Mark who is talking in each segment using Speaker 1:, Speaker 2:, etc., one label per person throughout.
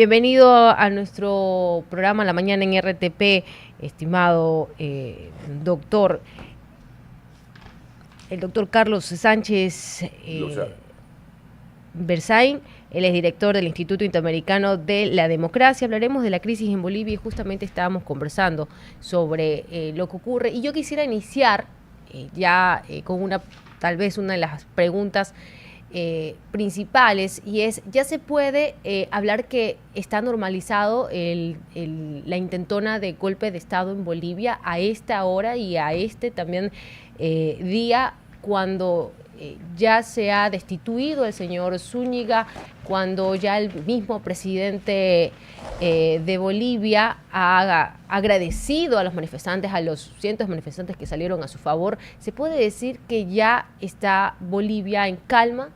Speaker 1: Bienvenido a nuestro programa La Mañana en RTP, estimado doctor, el doctor Carlos Sánchez Berzain. Él es director del Instituto Interamericano de la Democracia. Hablaremos de la crisis en Bolivia y justamente estábamos conversando sobre lo que ocurre. Y yo quisiera iniciar con tal vez una de las preguntas principales, y es: ya se puede hablar que está normalizado la intentona de golpe de Estado en Bolivia a esta hora y a también día, cuando ya se ha destituido el señor Zúñiga, cuando ya el mismo presidente de Bolivia ha agradecido a los manifestantes, a los cientos de manifestantes que salieron a su favor? ¿Se puede decir que ya está Bolivia en calma?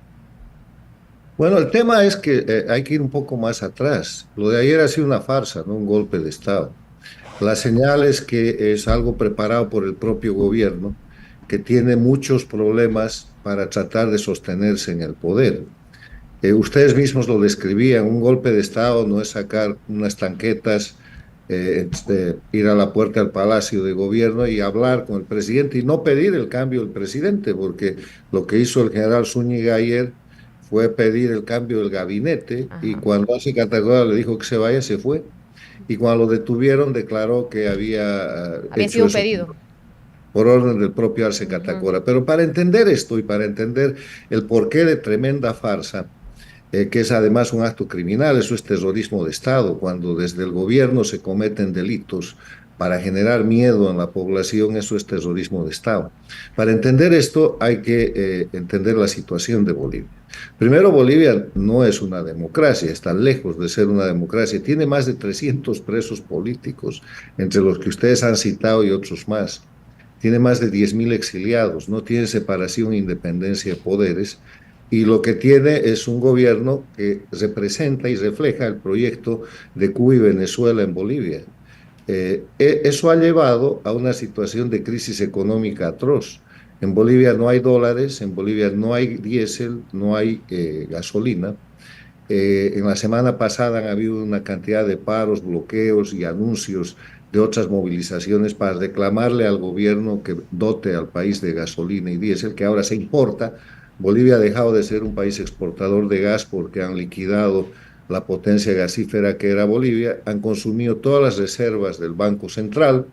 Speaker 2: Bueno, el tema es que hay que ir un poco más atrás. Lo de ayer ha sido una farsa, no un golpe de Estado. La señal es que es algo preparado por el propio gobierno, que tiene muchos problemas para tratar de sostenerse en el poder. Ustedes mismos lo describían: un golpe de Estado no es sacar unas tanquetas, ir a la puerta del Palacio de Gobierno y hablar con el presidente y no pedir el cambio del presidente, porque lo que hizo el general Zúñiga ayer fue pedir el cambio del gabinete, y
Speaker 1: Ajá.
Speaker 2: cuando hace Catagora le dijo que se vaya, se fue. Y cuando lo detuvieron declaró que había
Speaker 1: Había sido
Speaker 2: hecho
Speaker 1: un
Speaker 2: eso
Speaker 1: pedido.
Speaker 2: por orden del propio Arce
Speaker 1: Ujú.
Speaker 2: Catacora. Pero para entender esto y para entender el porqué de tremenda farsa, que es además un acto criminal, eso es terrorismo de Estado, cuando desde el gobierno se cometen delitos para generar miedo en la población, eso es terrorismo de Estado. Para entender esto hay que entender la situación de Bolivia. Primero, Bolivia no es una democracia, está lejos de ser una democracia, tiene más de 300 presos políticos, entre los que ustedes han citado y otros más. Tiene más de 10.000 exiliados, no tiene separación e independencia de poderes, y lo que tiene es un gobierno que representa y refleja el proyecto de Cuba y Venezuela en Bolivia. Eso ha llevado a una situación de crisis económica atroz. En Bolivia no hay dólares, en Bolivia no hay diésel, no hay gasolina. En la semana pasada han habido una cantidad de paros, bloqueos y anuncios de otras movilizaciones para reclamarle al gobierno que dote al país de gasolina y diésel, que ahora se importa. Bolivia ha dejado de ser un país exportador de gas porque han liquidado la potencia gasífera que era Bolivia, han consumido todas las reservas del Banco Central,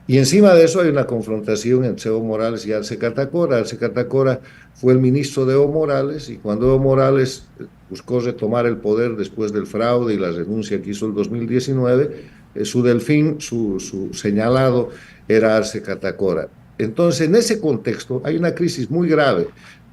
Speaker 2: y encima de eso hay una confrontación entre Evo Morales y Arce Catacora. Arce Catacora fue el ministro de Evo Morales, y cuando Evo Morales buscó retomar el poder después del fraude y la renuncia que hizo el 2019, su delfín, su señalado, era Arce Catacora. Entonces, en ese contexto hay una crisis muy grave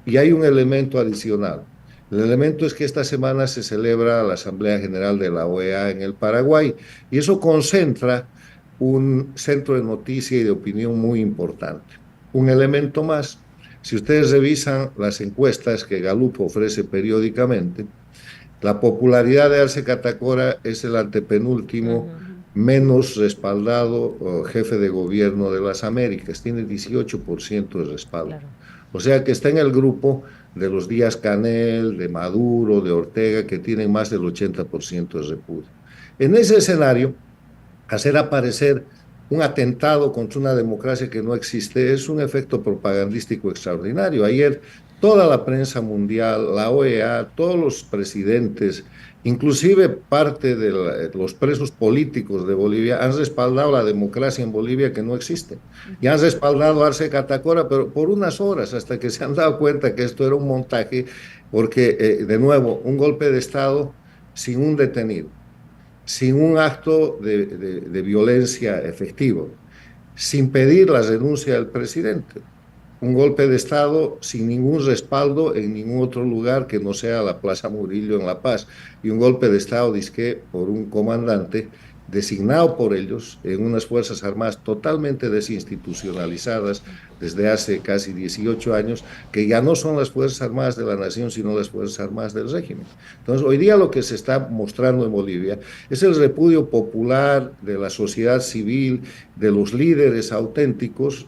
Speaker 2: y hay un elemento adicional. El elemento es que esta semana se celebra la Asamblea General de la OEA en el Paraguay, y eso concentra un centro de noticia y de opinión muy importante. Un elemento más: si ustedes revisan las encuestas que Gallup ofrece periódicamente, la popularidad de Arce Catacora es el antepenúltimo
Speaker 1: Ujú.
Speaker 2: menos respaldado jefe de gobierno de las Américas, tiene 18% de respaldo.
Speaker 1: Claro.
Speaker 2: O sea que está en el grupo de los Díaz-Canel, de Maduro, de Ortega, que tienen más del 80% de repudio. En ese escenario, hacer aparecer un atentado contra una democracia que no existe es un efecto propagandístico extraordinario. Ayer toda la prensa mundial, la OEA, todos los presidentes, inclusive parte de los presos políticos de Bolivia, han respaldado la democracia en Bolivia, que no existe. Y han respaldado a Arce Catacora, pero por unas horas, hasta que se han dado cuenta que esto era un montaje, porque, de nuevo, un golpe de Estado sin un detenido, sin un acto de violencia efectivo, sin pedir la renuncia del presidente. Un golpe de Estado sin ningún respaldo en ningún otro lugar que no sea la Plaza Murillo en La Paz. Y un golpe de Estado, disque, por un comandante designado por ellos en unas Fuerzas Armadas totalmente desinstitucionalizadas, desde hace casi 18 años, que ya no son las Fuerzas Armadas de la nación, sino las Fuerzas Armadas del régimen. Entonces, hoy día lo que se está mostrando en Bolivia es el repudio popular de la sociedad civil, de los líderes auténticos,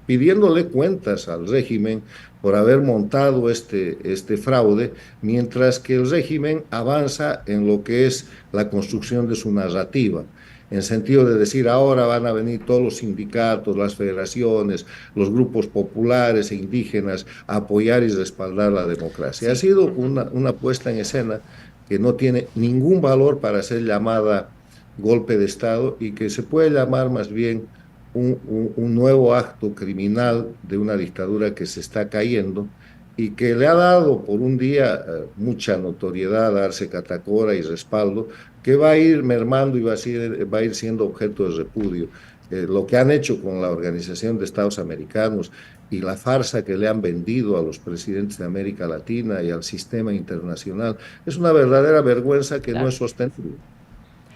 Speaker 2: pidiéndole cuentas al régimen por haber montado este fraude, mientras que el régimen avanza en lo que es la construcción de su narrativa, en sentido de decir ahora van a venir todos los sindicatos, las federaciones, los grupos populares e indígenas a apoyar y respaldar la democracia. Ha
Speaker 1: Sí.
Speaker 2: sido
Speaker 1: Ujú.
Speaker 2: una puesta en escena que no tiene ningún valor para ser llamada golpe de Estado y que se puede llamar más bien un nuevo acto criminal de una dictadura que se está cayendo y que le ha dado por un día mucha notoriedad, darse catacora y respaldo, que va a ir mermando y va a ir siendo objeto de repudio. Lo que han hecho con la Organización de Estados Americanos y la farsa que le han vendido a los presidentes de América Latina y al sistema internacional es una verdadera vergüenza que no
Speaker 1: Claro.
Speaker 2: es sostenible.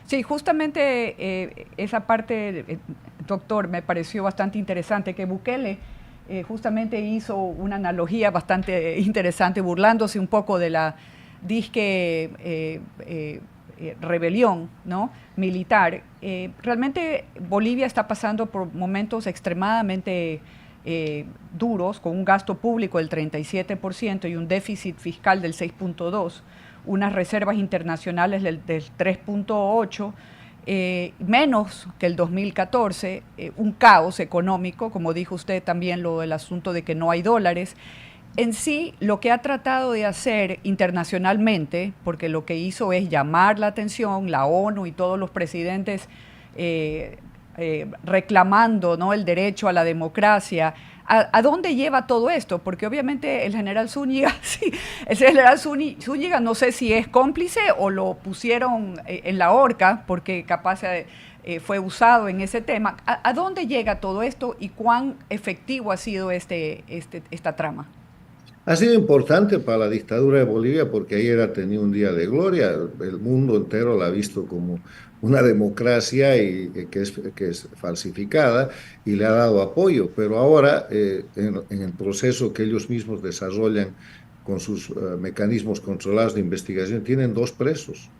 Speaker 3: Sí, justamente esa parte, doctor, me pareció bastante interesante, que Bukele justamente hizo una analogía bastante interesante, burlándose un poco de la disque rebelión, ¿no?, militar. Realmente Bolivia está pasando por momentos extremadamente duros, con un gasto público del 37% y un déficit fiscal del 6.2%, unas reservas internacionales del 3.8%, menos que el 2014, un caos económico, como dijo usted también, lo del asunto de que no hay dólares. En sí, lo que ha tratado de hacer internacionalmente, porque lo que hizo es llamar la atención, la ONU y todos los presidentes reclamando, ¿no?, el derecho a la democracia. ¿A dónde lleva todo esto? Porque obviamente el general Zúñiga, sí, el general Zúñiga no sé si es cómplice o lo pusieron en la horca porque capaz fue usado en ese tema. ¿A dónde llega todo esto y cuán efectivo ha sido esta trama?
Speaker 2: Ha sido importante para la dictadura de Bolivia porque ayer ha tenido un día de gloria. El mundo entero la ha visto como una democracia que es falsificada y le ha dado apoyo. Pero ahora, en el proceso que ellos mismos desarrollan con sus mecanismos controlados de investigación, tienen dos presos.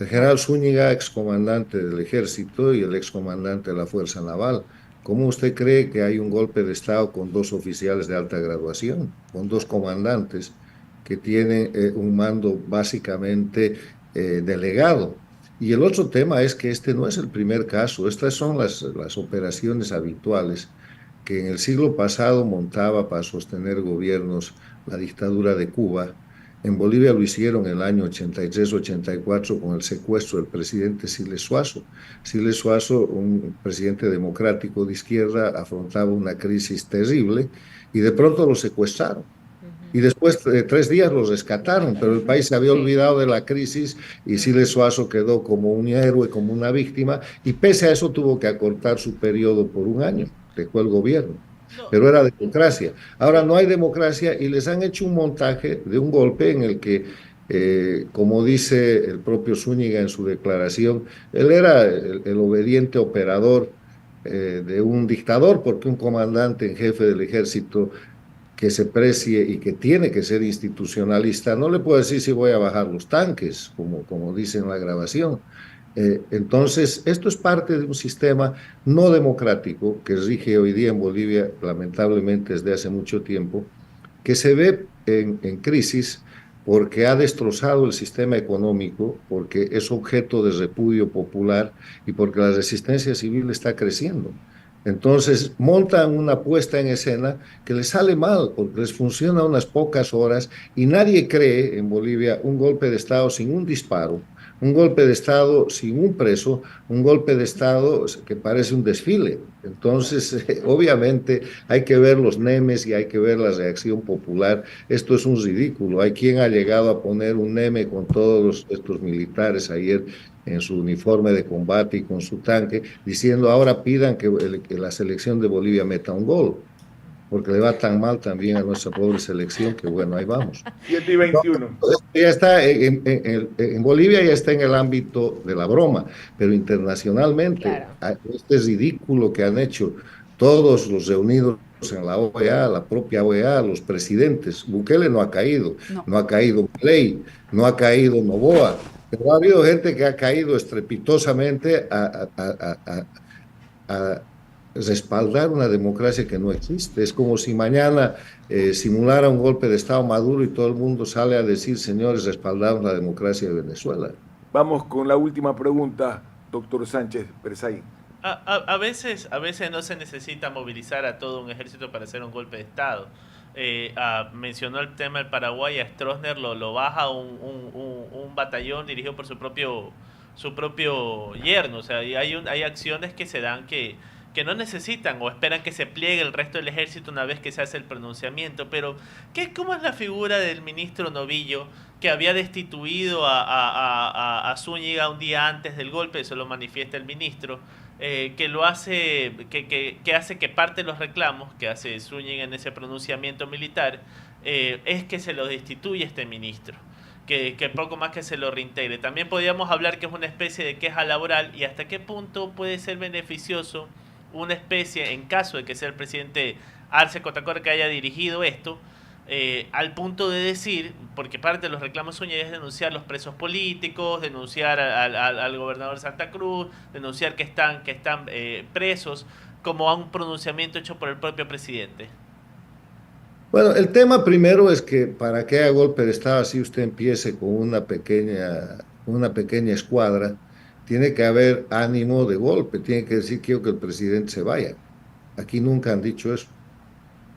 Speaker 2: El general Zúñiga, excomandante del ejército, y el excomandante de la Fuerza Naval. ¿Cómo usted cree que hay un golpe de Estado con dos oficiales de alta graduación, con dos comandantes que tienen un mando básicamente delegado? Y el otro tema es que este no es el primer caso, estas son las operaciones habituales que en el siglo pasado montaba para sostener gobiernos la dictadura de Cuba. En Bolivia lo hicieron en el año 83-84 con el secuestro del presidente Siles Suazo. Siles Suazo, un presidente democrático de izquierda, afrontaba una crisis terrible y de pronto lo secuestraron. Y después de 3 días los rescataron, pero el país se había
Speaker 1: Sí.
Speaker 2: olvidado de la crisis y Siles Suazo quedó como un héroe, como una víctima, y pese a eso tuvo que acortar su periodo por un año, dejó el gobierno.
Speaker 1: No.
Speaker 2: Pero era democracia. Ahora
Speaker 1: Sí.
Speaker 2: no hay democracia y les han hecho un montaje de un golpe en el que, como dice el propio Zúñiga en su declaración, él era el obediente operador de un dictador, porque un comandante en jefe del ejército que se precie y que tiene que ser institucionalista, no le puedo decir si voy a bajar los tanques, como dice en la grabación. Entonces, esto es parte de un sistema no democrático que rige hoy día en Bolivia, lamentablemente desde hace mucho tiempo, que se ve en crisis porque ha destrozado el sistema económico, porque es objeto de repudio popular y porque la resistencia civil está creciendo. Entonces montan una puesta en escena que les sale mal porque les funciona unas pocas horas y nadie cree en Bolivia un golpe de Estado sin un disparo, un golpe de Estado sin un preso, un golpe de Estado que parece un desfile. Entonces, obviamente hay que ver los memes y hay que ver la reacción popular. Esto es un ridículo. Hay quien ha llegado a poner un meme con todos estos militares ayer en su uniforme de combate y con su tanque, diciendo ahora pidan que la selección de Bolivia meta un gol, porque le va tan mal también a nuestra pobre selección que bueno, ahí vamos.
Speaker 4: 7 y
Speaker 2: No,
Speaker 4: 21.
Speaker 2: ya está en Bolivia ya está en el ámbito de la broma, pero internacionalmente
Speaker 1: Claro.
Speaker 2: este ridículo que han hecho todos los reunidos en la OEA, la propia OEA, los presidentes. Bukele no ha caído,
Speaker 3: No.
Speaker 2: no ha caído Milei, no ha caído Noboa, pero ha habido gente que ha caído estrepitosamente a respaldar una democracia que no existe. Es como si mañana simulara un golpe de Estado Maduro y todo el mundo sale a decir, señores, respaldamos la democracia de Venezuela.
Speaker 4: Vamos con la última pregunta, doctor Sánchez Persay.
Speaker 5: A veces no se necesita movilizar a todo un ejército para hacer un golpe de Estado. Mencionó el tema del Paraguay, a Stroessner lo baja un batallón dirigido por su propio yerno. O sea, hay acciones que se dan que no necesitan o esperan que se pliegue el resto del ejército una vez que se hace el pronunciamiento. Pero, ¿cómo es la figura del ministro Novillo, que había destituido a Zúñiga un día antes del golpe? Eso lo manifiesta el ministro. Que lo hace, que hace que parte de los reclamos que hace Zúñiga en ese pronunciamiento militar es que se lo destituye este ministro, que poco más que se lo reintegre. También podríamos hablar que es una especie de queja laboral, y hasta qué punto puede ser beneficioso una especie, en caso de que sea el presidente Arce Catacora que haya dirigido esto, al punto de decir, porque parte de los reclamos Zúñiga es denunciar los presos políticos, denunciar al gobernador de Santa Cruz, denunciar que están presos, como a un pronunciamiento hecho por el propio presidente.
Speaker 2: Bueno, el tema primero es que para que haya golpe de Estado así usted empiece con una pequeña escuadra, tiene que haber ánimo de golpe, tiene que decir quiero que el presidente se vaya. Aquí nunca han dicho eso.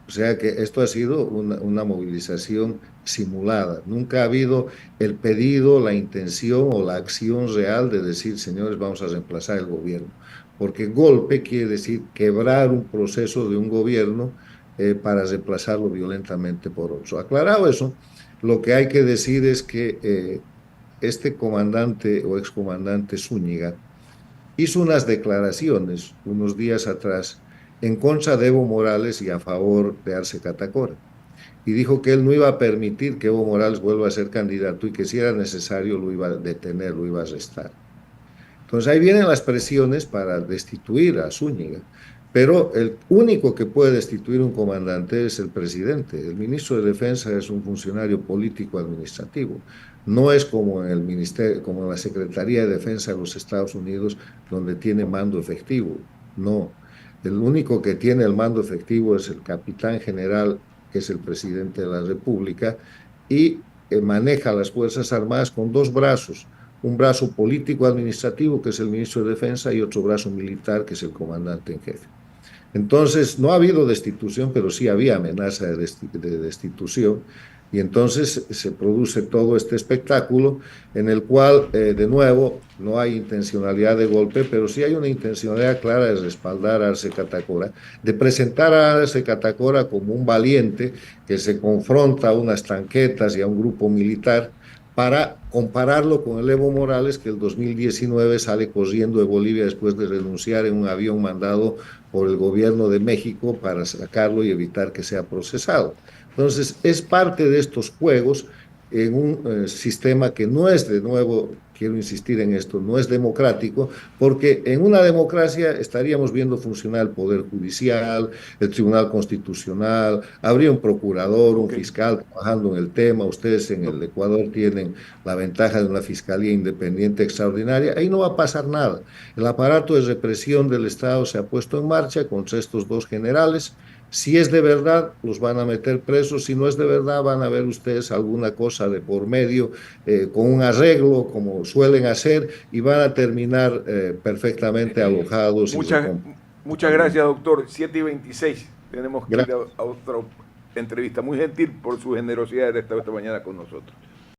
Speaker 2: O sea que esto ha sido una movilización simulada. Nunca ha habido el pedido, la intención o la acción real de decir, señores, vamos a reemplazar el gobierno. Porque golpe quiere decir quebrar un proceso de un gobierno para reemplazarlo violentamente por otro. Aclarado eso, lo que hay que decir es que este comandante o excomandante Zúñiga hizo unas declaraciones unos días atrás en contra de Evo Morales y a favor de Arce Catacora. Y dijo que él no iba a permitir que Evo Morales vuelva a ser candidato y que si era necesario lo iba a detener, lo iba a arrestar. Entonces ahí vienen las presiones para destituir a Zúñiga. Pero el único que puede destituir un comandante es el presidente. El ministro de Defensa es un funcionario político administrativo. No es como en el ministerio, como en la Secretaría de Defensa de los Estados Unidos, donde tiene mando efectivo. No. El único que tiene el mando efectivo es el capitán general, que es el presidente de la República, y maneja las Fuerzas Armadas con dos brazos. Un brazo político-administrativo, que es el ministro de Defensa, y otro brazo militar, que es el comandante en jefe. Entonces, no ha habido destitución, pero sí había amenaza de destitución, y entonces se produce todo este espectáculo en el cual, de nuevo, no hay intencionalidad de golpe, pero sí hay una intencionalidad clara de respaldar a Arce Catacora, de presentar a Arce Catacora como un valiente que se confronta a unas tanquetas y a un grupo militar, para compararlo con el Evo Morales, que el 2019 sale corriendo de Bolivia después de renunciar en un avión mandado por el gobierno de México para sacarlo y evitar que sea procesado. Entonces, es parte de estos juegos en un sistema que no es, de nuevo, quiero insistir en esto, no es democrático, porque en una democracia estaríamos viendo funcionar el Poder Judicial, el Tribunal Constitucional, habría un procurador, un fiscal trabajando en el tema, ustedes en el Ecuador tienen la ventaja de una fiscalía independiente extraordinaria, ahí no va a pasar nada. El aparato de represión del Estado se ha puesto en marcha contra estos dos generales. Si es de verdad, los van a meter presos. Si no es de verdad, van a ver ustedes alguna cosa de por medio, con un arreglo, como suelen hacer, y van a terminar perfectamente alojados.
Speaker 4: Muchas gracias, doctor. 7:26. Tenemos que ir a otra entrevista. Muy gentil por su generosidad de estar esta mañana con nosotros.